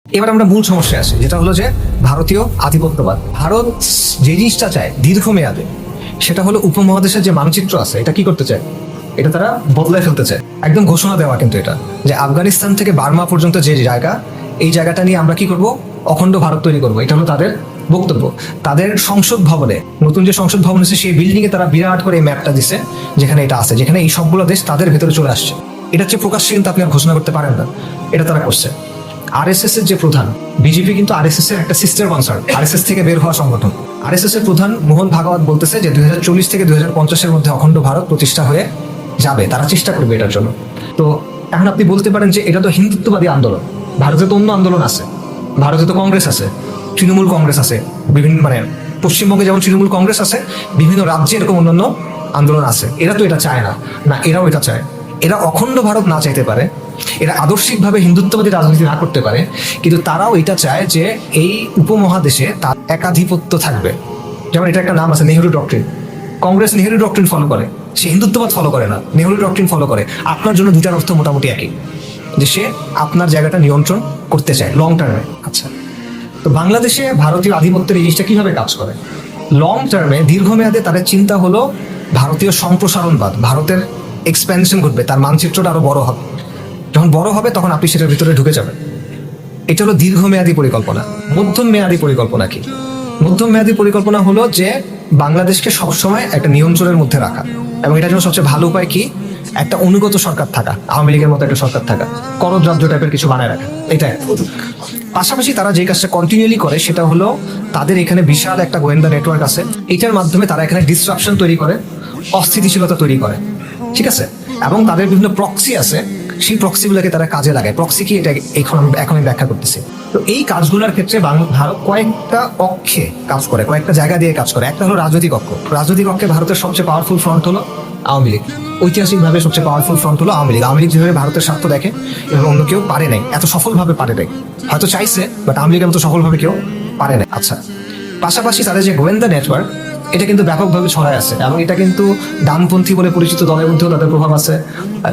এবার আমরা মূল সমস্যায় আসি, যেটা হলো যে ভারতীয় আধিপত্যবাদ। ভারত যে জিনিসটা চায় দীর্ঘমেয়াদে, সেটা হলো উপমহাদেশের যে মানচিত্র আছে এটা কি করতে চায়, এটা তারা বদলায় ফেলতে চায়। একদম ঘোষণা দেওয়া কিন্তু এটা, যে আফগানিস্তান থেকে বার্মা পর্যন্ত যে জায়গা, এই জায়গাটা নিয়ে আমরা কি করব, অখণ্ড ভারত তৈরি করব। এটা হলো তাদের বক্তব্য। তাদের সংসদ ভবনে, নতুন যে সংসদ ভবন আছে সেই বিল্ডিং এ তারা বিরাট করে এই ম্যাপটা দিছে, যেখানে এটা আছে, যেখানে এই সবগুলো দেশ তাদের ভেতরে চলে আসছে। এটা হচ্ছে প্রকাশ্যে কিন্তু আপনি আর ঘোষণা করতে পারেন না, এটা তারা করছে। আরএসএস এর যে প্রধান, বিজেপি কিন্তু আরএসএস এর একটা সিস্টার কনসার্ন, আরএসএস থেকে বের হওয়া সংগঠন। আরএসএস এর প্রধান মোহন ভাগবত বলতেছে যে 2040 থেকে 2050 মধ্যে অখণ্ড ভারত প্রতিষ্ঠা হয়ে যাবে, তারা চেষ্টা করবে এটার জন্য। তো এখন আপনি বলতে পারেন যে এটা তো হিন্দুত্ববাদী আন্দোলন, ভারতে তো অন্য আন্দোলন আছে, ভারতে তো কংগ্রেস আছে, তৃণমূল কংগ্রেস আছে, বিভিন্ন মানে পশ্চিমবঙ্গে যেমন তৃণমূল কংগ্রেস আছে, বিভিন্ন রাজ্যে এরকম অন্যান্য আন্দোলন আছে। এরা তো এটা চায় না, না এরাও এটা চায়। এরা অখণ্ড ভারত না চাইতে পারে, এরা আদর্শিকভাবে হিন্দুত্ববাদী রাজনীতি না করতে পারে, কিন্তু তারাও এটা চায় যে এই উপমহাদেশে তার একাধিপত্য থাকবে। যেমন এটা একটা নাম আছে, Nehru doctrine. Congress Nehru doctrine follow করে, সে হিন্দুত্ববাদ ফলো করে না, নেহেরু ডক্ট্রিন ফলো করে। আপনার জন্য দুটার অর্থ মোটামুটি একই, যে সে আপনার জায়গাটা নিয়ন্ত্রণ করতে চায় লং টার্মে। আচ্ছা, তো বাংলাদেশে ভারতীয় আধিপত্যের এই জিনিসটা কিভাবে কাজ করে? লং টার্মে, দীর্ঘমেয়াদে তাদের চিন্তা হলো ভারতীয় সম্প্রসারণবাদ, ভারতের এক্সপ্যানশন ঘটবে, তার মানচিত্রটা আরো বড় হবে। যখন বড় হবে তখন আপনি সেটার ভিতরে ঢুকে যাবেন। এটা হলো দীর্ঘমেয়াদী পরিকল্পনা। মধ্যম মেয়াদী পরিকল্পনা কি? মধ্যম মেয়াদী পরিকল্পনা হলো যে বাংলাদেশকে সবসময় একটা নিয়ন্ত্রণের মধ্যে রাখা, এবং এটার জন্য সবচেয়ে ভালো উপায় কি, একটা অনুগত সরকার থাকা, আওয়ামী লীগের মতো একটা সরকার থাকা, করদ রাজ্য টাইপের কিছু বানায় রাখা। এটাই। পাশাপাশি তারা যে কাজটা কন্টিনিউলি করে সেটা হলো তাদের এখানে বিশাল একটা গোয়েন্দা নেটওয়ার্ক আছে, এটার মাধ্যমে তারা এখানে ডিসরাপশন তৈরি করে, অস্থিতিশীলতা তৈরি করে, ঠিক আছে? এবং তাদের বিভিন্ন প্রক্সি আছে, সেই প্রক্সিগুলোকে তারা কাজে লাগায়। প্রক্সি কি, এটা এখন আমি ব্যাখ্যা করতেছি। তো এই কাজগুলোর ক্ষেত্রে ভারত কয়েকটা অক্ষে কাজ করে, কয়েকটা জায়গা দিয়ে কাজ করে। একটা হলো রাজনৈতিক অক্ষ। রাজনৈতিক অক্ষে ভারতের সবচেয়ে পাওয়ারফুল ফ্রন্ট হলো আওয়ামী লীগ। ঐতিহাসিকভাবে সবচেয়ে পাওয়ারফুল ফ্রন্ট হলো আওয়ামী লীগ। আওয়ামী লীগ যেভাবে ভারতের স্বার্থ দেখে, এবং অন্য কেউ পারে নাই, এত সফলভাবে পারে নাই। হয়তো চাইছে, বাট আওয়ামী লীগের মতো সফলভাবে কেউ পারে নাই। আচ্ছা, পাশাপাশি তাদের যে গোয়েন্দা নেটওয়ার্ক, এটা কিন্তু ব্যাপকভাবে ছড়ায় আছে, এবং এটা কিন্তু ডানপন্থী বলে পরিচিত দলের মধ্যেও তাদের প্রভাব আছে,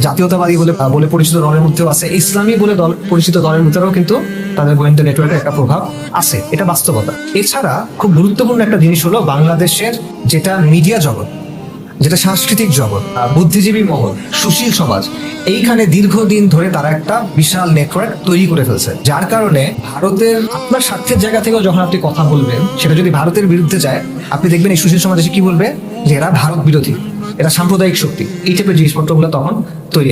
জাতীয়তাবাদী বলে পরিচিত দলের মধ্যেও আছে, ইসলামী বলে পরিচিত দলের মধ্যেও কিন্তু তাদের গোয়েন্দা নেটওয়ার্কের একটা প্রভাব আছে। এটা বাস্তবতা। এছাড়া খুব গুরুত্বপূর্ণ একটা জিনিস হলো বাংলাদেশের যেটা মিডিয়া জগৎ, যেটা সাংস্কৃতিক জগৎ, বুদ্ধিজীবী মহল, সুশীল সমাজ, এইখানে দীর্ঘদিন ধরে তারা একটা বিশাল নেটওয়ার্ক তৈরি করে ফেলছে। যার কারণে ভারতের আপনার স্বার্থের জায়গা থেকেও যখন আপনি কথা বলবেন, সেটা যদি ভারতের বিরুদ্ধে যায়, আপনি দেখবেন এই সুশীল সমাজ এসে কি বলবে, যে এরা ভারত বিরোধী, এরা সাম্প্রদায়িক শক্তি, এই টাইপের জিনিসপত্রগুলো তখন তৈরি